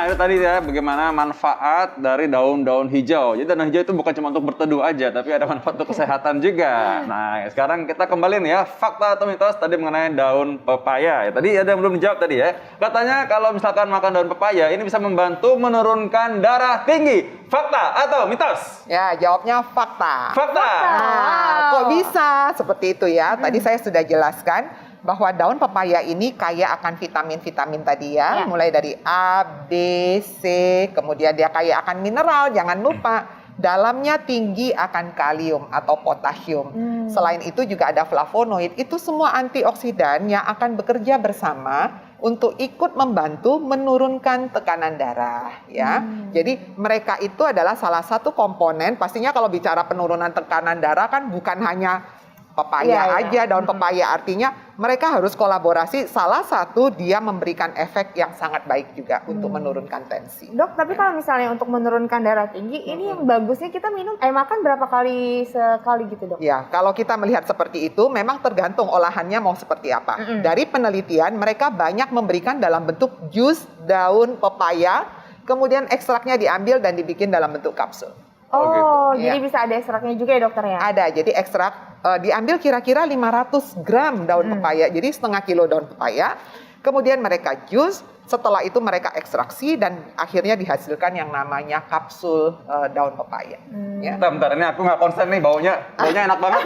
Nah, itu tadi ya bagaimana manfaat dari daun-daun hijau. Jadi daun hijau itu bukan cuma untuk berteduh aja, tapi ada manfaat untuk kesehatan juga. Nah, sekarang kita kembali nih ya, fakta atau mitos tadi mengenai daun pepaya. Ya, tadi ada yang belum dijawab tadi ya. Katanya kalau misalkan makan daun pepaya, ini bisa membantu menurunkan darah tinggi. Fakta atau mitos? Ya, jawabnya fakta. Fakta. Nah, kok bisa seperti itu ya? Tadi saya sudah jelaskan bahwa daun pepaya ini kaya akan vitamin-vitamin tadi ya, mulai dari A, B, C, kemudian dia kaya akan mineral, jangan lupa dalamnya tinggi akan kalium atau potasium. Selain itu juga ada flavonoid, itu semua antioksidan yang akan bekerja bersama untuk ikut membantu menurunkan tekanan darah ya. Jadi mereka itu adalah salah satu komponen, pastinya kalau bicara penurunan tekanan darah kan bukan hanya pepaya aja, daun pepaya, artinya mereka harus kolaborasi. Salah satu dia memberikan efek yang sangat baik juga untuk menurunkan tensi. Dok, tapi kalau misalnya untuk menurunkan darah tinggi, ini yang bagusnya kita makan berapa kali sekali gitu dok? Ya, kalau kita melihat seperti itu, memang tergantung olahannya mau seperti apa. Dari penelitian, mereka banyak memberikan dalam bentuk jus daun pepaya, kemudian ekstraknya diambil dan dibikin dalam bentuk kapsul. Oh, jadi bisa ada ekstraknya juga ya dokter ya? Ada, jadi ekstrak diambil kira-kira 500 gram daun pepaya, jadi setengah kilo daun pepaya. Kemudian mereka jus, setelah itu mereka ekstraksi dan akhirnya dihasilkan yang namanya kapsul daun pepaya. Ya. Bentar, ini aku nggak konsen nih baunya enak banget.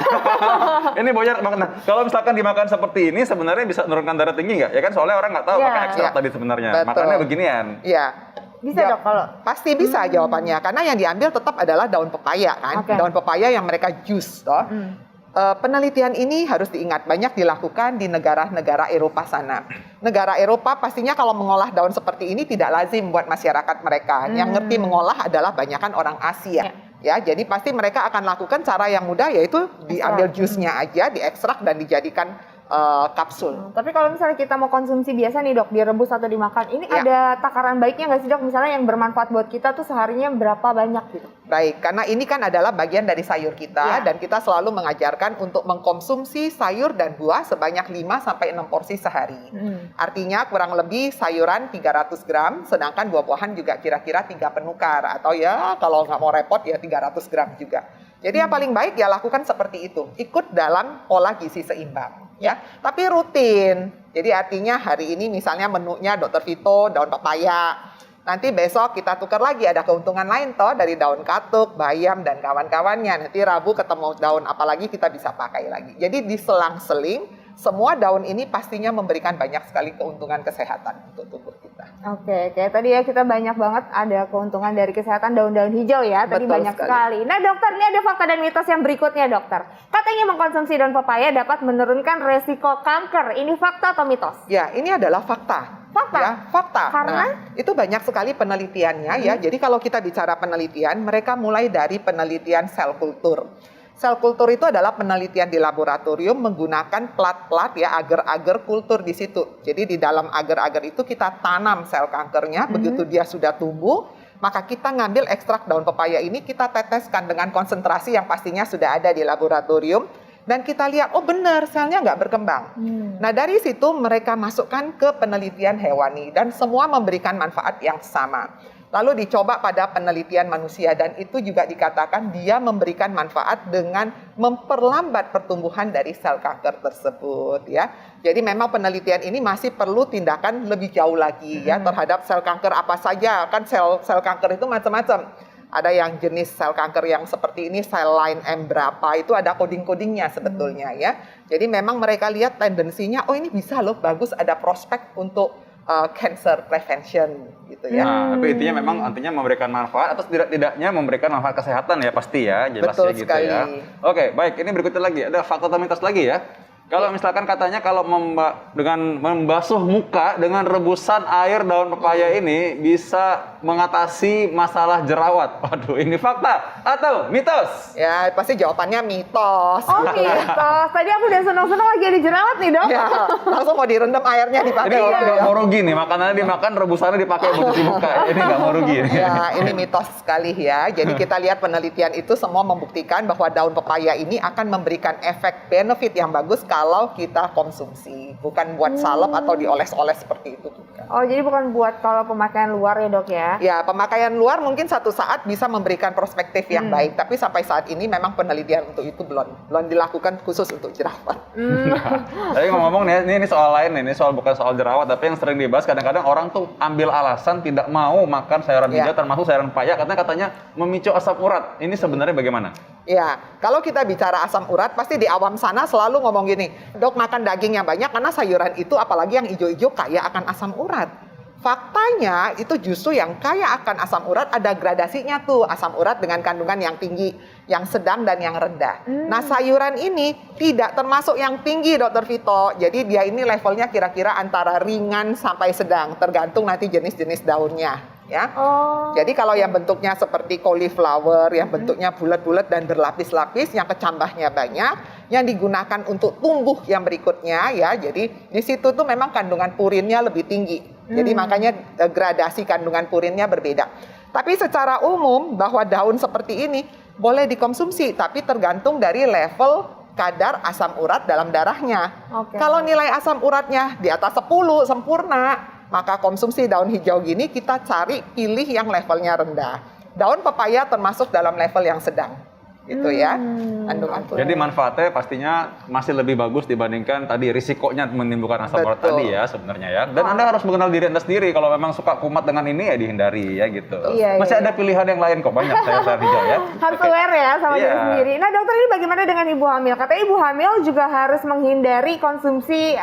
Ini baunya enak banget. Nah, kalau misalkan dimakan seperti ini sebenarnya bisa menurunkan darah tinggi nggak? Ya kan soalnya orang nggak tahu pakai ekstrak tadi sebenarnya. Betul. Makannya beginian. Iya. Bisa dok kalau? Pasti bisa jawabannya, karena yang diambil tetap adalah daun pepaya kan, daun pepaya yang mereka jus toh. Penelitian ini harus diingat banyak dilakukan di negara-negara Eropa sana. Negara Eropa pastinya kalau mengolah daun seperti ini tidak lazim buat masyarakat mereka. Yang ngerti mengolah adalah banyakan orang Asia. Ya, jadi pasti mereka akan lakukan cara yang mudah, yaitu diambil jusnya aja, diekstrak dan dijadikan kapsul. Tapi kalau misalnya kita mau konsumsi biasa nih dok, direbus atau dimakan, ini ada takaran baiknya nggak sih dok? Misalnya yang bermanfaat buat kita tuh seharinya berapa banyak gitu? Baik, karena ini kan adalah bagian dari sayur kita dan kita selalu mengajarkan untuk mengkonsumsi sayur dan buah sebanyak 5-6 porsi sehari. Artinya kurang lebih sayuran 300 gram, sedangkan buah-buahan juga kira-kira 3 penukar. Atau ya kalau nggak mau repot ya 300 gram juga. Jadi yang paling baik ya lakukan seperti itu, ikut dalam pola gizi seimbang. Ya, tapi rutin. Jadi artinya hari ini misalnya menunya Dr. Vito daun pepaya. Nanti besok kita tukar lagi, ada keuntungan lain toh dari daun katuk, bayam dan kawan-kawannya. Nanti Rabu ketemu daun apalagi kita bisa pakai lagi. Jadi diselang-seling, semua daun ini pastinya memberikan banyak sekali keuntungan kesehatan untuk tubuh kita. Oke, kayak tadi ya kita banyak banget ada keuntungan dari kesehatan daun-daun hijau ya. Tadi Betul banyak sekali. Nah dokter, ini ada fakta dan mitos yang berikutnya dokter. Katanya mengkonsumsi daun pepaya dapat menurunkan resiko kanker. Ini fakta atau mitos? Ya, ini adalah fakta. Fakta? Ya, fakta. Karena? Nah, itu banyak sekali penelitiannya ya. Jadi kalau kita bicara penelitian, mereka mulai dari penelitian sel kultur. Sel kultur itu adalah penelitian di laboratorium menggunakan plat-plat ya, agar-agar kultur di situ. Jadi di dalam agar-agar itu kita tanam sel kankernya, begitu dia sudah tumbuh, maka kita ngambil ekstrak daun pepaya ini, kita teteskan dengan konsentrasi yang pastinya sudah ada di laboratorium, dan kita lihat, oh benar, selnya nggak berkembang. Nah dari situ mereka masukkan ke penelitian hewani, dan semua memberikan manfaat yang sama. Lalu dicoba pada penelitian manusia dan itu juga dikatakan dia memberikan manfaat dengan memperlambat pertumbuhan dari sel kanker tersebut ya. Jadi memang penelitian ini masih perlu tindakan lebih jauh lagi ya terhadap sel kanker apa saja. Kan sel kanker itu macam-macam. Ada yang jenis sel kanker yang seperti ini, sel line M berapa, itu ada coding-codingnya sebetulnya ya. Jadi memang mereka lihat tendensinya, oh ini bisa loh, bagus ada prospek untuk cancer prevention gitu ya. Nah, tapi intinya memang artinya memberikan manfaat atau tidak-tidaknya memberikan manfaat kesehatan ya pasti ya, jelas Betul ya gitu sekali. ya. Oke, baik, ini berikutnya lagi ada fakta atau mitos lagi ya. Kalau misalkan katanya kalau dengan membasuh muka dengan rebusan air daun pepaya ini bisa mengatasi masalah jerawat? Waduh, ini fakta atau mitos? Ya, pasti jawabannya mitos. Oh mitos. Tadi aku udah senang-senang lagi ada jerawat nih dok. Ya, langsung mau direndam airnya Ini dipakai. orang nggak mau rugi nih, makanannya dimakan, rebusannya dipakai buat cuci muka. Ini nggak mau rugi. Ya, ini mitos sekali ya. Jadi kita lihat penelitian itu semua membuktikan bahwa daun pepaya ini akan memberikan efek benefit yang bagus kalau kita konsumsi. Bukan buat salep atau dioles-oles seperti itu. Bukan. Oh jadi bukan buat kalau pemakaian luar ya dok ya? Ya, pemakaian luar mungkin satu saat bisa memberikan perspektif yang baik, tapi sampai saat ini memang penelitian untuk itu belum dilakukan khusus untuk jerawat. Tapi ngomong-ngomong nih, ini soal lain nih, ini soal bukan soal jerawat, tapi yang sering dibahas kadang-kadang orang tuh ambil alasan tidak mau makan sayuran hijau, termasuk sayuran pepaya, katanya memicu asam urat. Ini sebenarnya bagaimana? Ya, kalau kita bicara asam urat, pasti di awam sana selalu ngomong gini, dok makan daging yang banyak karena sayuran itu apalagi yang hijau-hijau kaya akan asam urat. Faktanya itu justru yang kaya akan asam urat ada gradasinya tuh, asam urat dengan kandungan yang tinggi, yang sedang dan yang rendah. Nah sayuran ini tidak termasuk yang tinggi Dr. Vito, jadi dia ini levelnya kira-kira antara ringan sampai sedang, tergantung nanti jenis-jenis daunnya. Ya. Oh. Jadi kalau yang bentuknya seperti cauliflower, yang bentuknya bulat-bulat dan berlapis-lapis, yang kecambahnya banyak, yang digunakan untuk tumbuh yang berikutnya ya. Jadi di situ tuh memang kandungan purinnya lebih tinggi. Jadi makanya gradasi kandungan purinnya berbeda. Tapi secara umum bahwa daun seperti ini boleh dikonsumsi, tapi tergantung dari level kadar asam urat dalam darahnya. Oke. Kalau nilai asam uratnya di atas 10 sempurna, maka konsumsi daun hijau gini kita cari pilih yang levelnya rendah. Daun pepaya termasuk dalam level yang sedang. Gitu ya. Kandungan purin. Jadi manfaatnya pastinya masih lebih bagus dibandingkan tadi risikonya menimbulkan asam urat Betul. tadi ya sebenarnya ya. Dan Anda harus mengenal diri Anda sendiri. Kalau memang suka kumat dengan ini ya dihindari ya gitu. Iya, Masih iya. ada pilihan yang lain kok, banyak sayur hijau ya. Harus Oke. aware ya sama Iya. diri sendiri. Nah dokter ini bagaimana dengan ibu hamil? Katanya ibu hamil juga harus menghindari konsumsi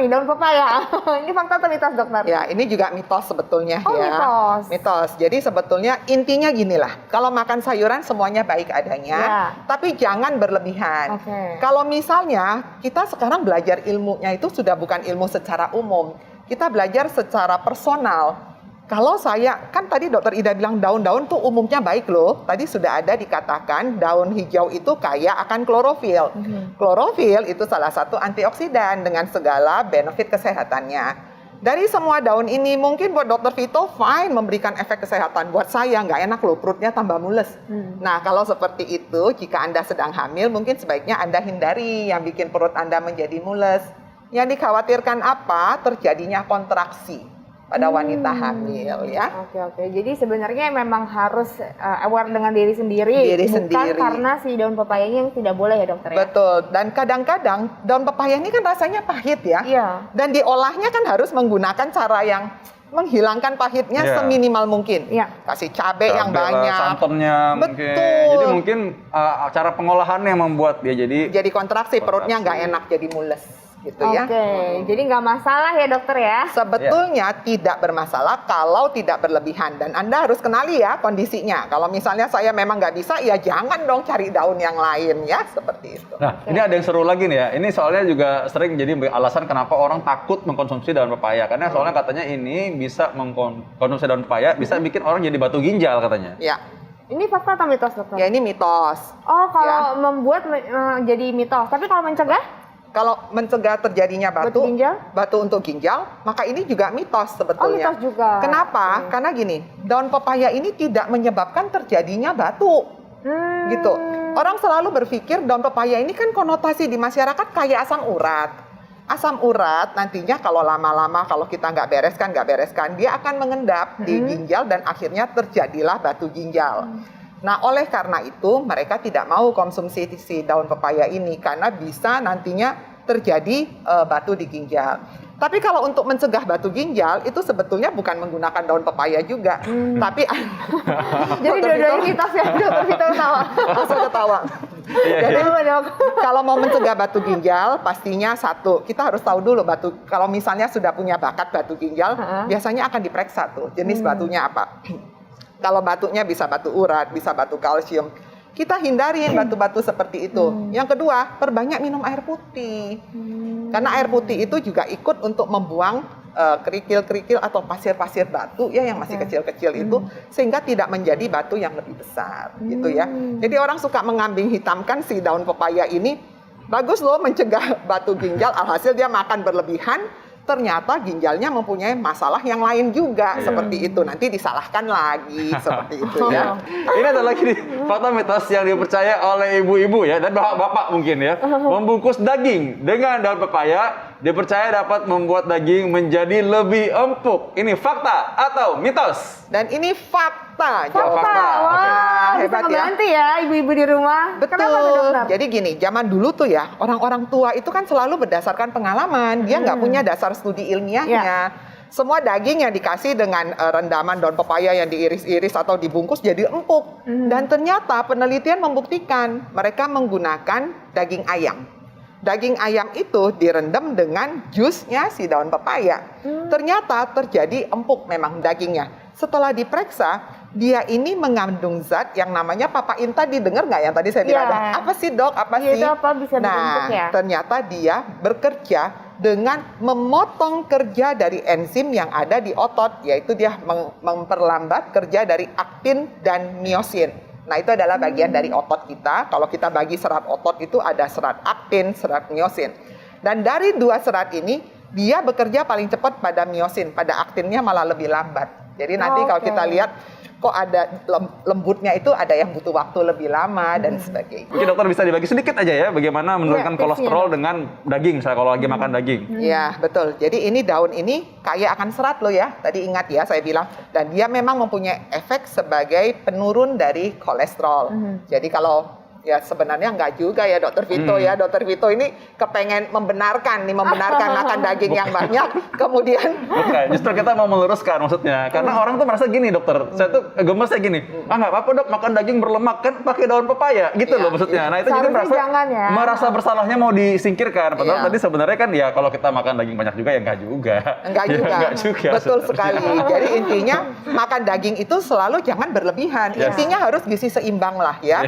daun pepaya. Ini fakta atau mitos dokter? Ya, ini juga mitos sebetulnya Oh, ya. mitos. Mitos. Jadi sebetulnya intinya ginilah. Kalau makan sayuran semuanya baik adanya, Ya. tapi jangan berlebihan. Oke. Kalau misalnya kita sekarang belajar ilmunya itu sudah bukan ilmu secara umum. Kita belajar secara personal. Kalau saya, kan tadi dokter Ida bilang daun-daun tuh umumnya baik loh. Tadi sudah ada dikatakan daun hijau itu kaya akan klorofil. Klorofil itu salah satu antioksidan dengan segala benefit kesehatannya. Dari semua daun ini mungkin buat dokter Vito fine memberikan efek kesehatan. Buat saya nggak enak loh, perutnya tambah mules. Nah kalau seperti itu, jika Anda sedang hamil mungkin sebaiknya Anda hindari yang bikin perut Anda menjadi mules. Yang dikhawatirkan apa? Terjadinya kontraksi pada wanita hamil ya. Oke. Jadi sebenarnya memang harus aware dengan diri sendiri. Diri bukan sendiri. karena si daun pepayanya yang tidak boleh ya dokter ya? Betul, dan kadang-kadang daun pepaya ini kan rasanya pahit ya. Iya. Dan diolahnya kan harus menggunakan cara yang menghilangkan pahitnya Iya. seminimal mungkin. Iya. Kasih cabai yang Cabai lah, banyak. santannya mungkin. Betul. Jadi mungkin cara pengolahannya yang membuat dia jadi Kontraksi, perutnya nggak enak, jadi mules gitu ya. Oke, jadi nggak masalah ya dokter ya? Sebetulnya tidak bermasalah kalau tidak berlebihan, dan Anda harus kenali ya kondisinya. Kalau misalnya saya memang nggak bisa, ya jangan dong cari daun yang lain ya, seperti itu. Nah, ini ada yang seru lagi nih ya. Ini soalnya juga sering jadi alasan kenapa orang takut mengkonsumsi daun pepaya. Karena soalnya katanya ini bisa mengkonsumsi daun pepaya bisa bikin orang jadi batu ginjal katanya. Ya, Ini fakta atau mitos dokter? ya ini mitos. Oh, kalau membuat jadi mitos. Tapi kalau mencegah? Kalau mencegah terjadinya Batu ginjal? batu untuk ginjal, maka ini juga mitos sebetulnya. Oh, mitos juga. Kenapa? Karena gini, daun pepaya ini tidak menyebabkan terjadinya batu. Gitu. Orang selalu berpikir daun pepaya ini kan konotasi di masyarakat kayak asam urat. Asam urat nantinya kalau lama-lama kalau kita nggak bereskan, dia akan mengendap di ginjal dan akhirnya terjadilah batu ginjal. Nah, oleh karena itu mereka tidak mau konsumsi si daun pepaya ini karena bisa nantinya terjadi batu di ginjal. Tapi kalau untuk mencegah batu ginjal itu sebetulnya bukan menggunakan daun pepaya juga, tapi Jadi dua-duanya mitos ya dokter Vito tahu. langsung ketawa. Jadi Apa dok? kalau mau mencegah batu ginjal, pastinya satu, kita harus tahu dulu batu. Kalau misalnya sudah punya bakat batu ginjal, biasanya akan diperiksa tuh jenis batunya apa. Kalau batunya bisa batu urat, bisa batu kalsium, kita hindarin batu-batu seperti itu. Yang kedua, perbanyak minum air putih. Karena air putih itu juga ikut untuk membuang kerikil-kerikil atau pasir-pasir batu ya yang masih kecil-kecil itu, sehingga tidak menjadi batu yang lebih besar gitu ya. Jadi orang suka mengambing hitamkan si daun pepaya ini, bagus loh mencegah batu ginjal, alhasil dia makan berlebihan, ternyata ginjalnya mempunyai masalah yang lain juga seperti itu. Nanti disalahkan lagi seperti itu ya. Ini adalah lagi fakta mitos yang dipercaya oleh ibu-ibu ya dan bapak-bapak mungkin ya. Membungkus daging dengan daun pepaya dipercaya dapat membuat daging menjadi lebih empuk. Ini fakta atau mitos? Dan ini fakta. Fakta. Wah, bisa hebat ya. ngebantu ya ibu-ibu di rumah. Kenapa tuh, Betul. dokter? Jadi gini, zaman dulu tuh ya, orang-orang tua itu kan selalu berdasarkan pengalaman. Dia nggak punya dasar studi ilmiahnya. Semua daging yang dikasih dengan rendaman daun pepaya yang diiris-iris atau dibungkus jadi empuk. Dan ternyata penelitian membuktikan mereka menggunakan daging ayam. Daging ayam itu direndam dengan jusnya si daun pepaya. Ternyata terjadi empuk memang dagingnya. Setelah diperiksa, dia ini mengandung zat yang namanya papain tadi. Dengar nggak yang tadi saya bilang? Apa sih dok? Apa sih? Itu apa bisa berbentuk ya? Ternyata dia bekerja dengan memotong kerja dari enzim yang ada di otot. Yaitu dia memperlambat kerja dari aktin dan miosin. Nah, itu adalah bagian dari otot kita. Kalau kita bagi serat otot itu ada serat aktin, serat miosin. Dan dari dua serat ini, dia bekerja paling cepat pada miosin. Pada aktinnya malah lebih lambat. Jadi nanti kalau kita lihat, kok ada lembutnya itu ada yang butuh waktu lebih lama dan sebagainya. Mungkin dokter bisa dibagi sedikit aja ya bagaimana menurunkan kolesterol dengan daging misalnya kalau lagi makan daging. Ya, betul. Jadi ini daun ini kaya akan serat loh ya. Tadi ingat ya saya bilang. Dan dia memang mempunyai efek sebagai penurun dari kolesterol. Jadi kalau ya sebenarnya enggak juga ya Dokter Vito ya. Dokter Vito ini kepengen membenarkan makan daging yang banyak. Kemudian Bukan, justru kita mau meluruskan maksudnya. Karena orang tuh merasa gini dokter, saya tuh gemesnya gini, nggak apa-apa dok makan daging berlemak kan pakai daun pepaya gitu loh maksudnya. Nah itu jadi merasa bersalahnya mau disingkirkan. Padahal tadi sebenarnya kan ya kalau kita makan daging banyak juga ya enggak juga. Enggak juga. Enggak juga. Betul sekali. Jadi intinya makan daging itu selalu jangan berlebihan. Intinya harus gizi seimbang lah ya.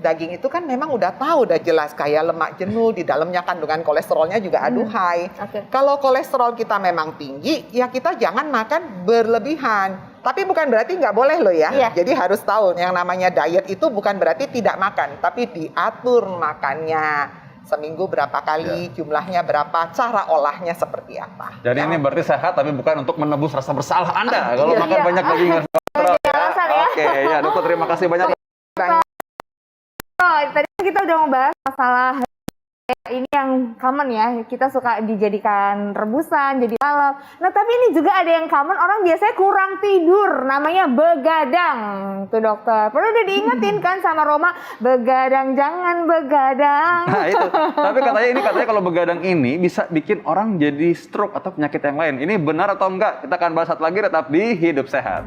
Daging itu kan memang udah tahu, udah jelas kayak lemak jenuh, di dalamnya kandungan kolesterolnya juga aduhai. Kalau kolesterol kita memang tinggi, ya kita jangan makan berlebihan. Tapi bukan berarti nggak boleh loh ya. Jadi harus tahu yang namanya diet itu bukan berarti tidak makan, tapi diatur makannya. Seminggu berapa kali, jumlahnya berapa, cara olahnya seperti apa. Jadi ini berarti sehat tapi bukan untuk menebus rasa bersalah Anda kalau makan banyak daging kolesterol. Oke, ya dokter terima kasih banyak. Tadi kita udah membahas masalah ini yang common ya, kita suka dijadikan rebusan, jadi lalap. Nah tapi ini juga ada yang common, orang biasanya kurang tidur, namanya begadang. Tuh dokter, perlu udah diingetin kan sama Roma, begadang jangan begadang. Nah itu, tapi katanya kalau begadang ini bisa bikin orang jadi stroke atau penyakit yang lain. Ini benar atau enggak? Kita akan bahas satu lagi, tetap di Hidup Sehat.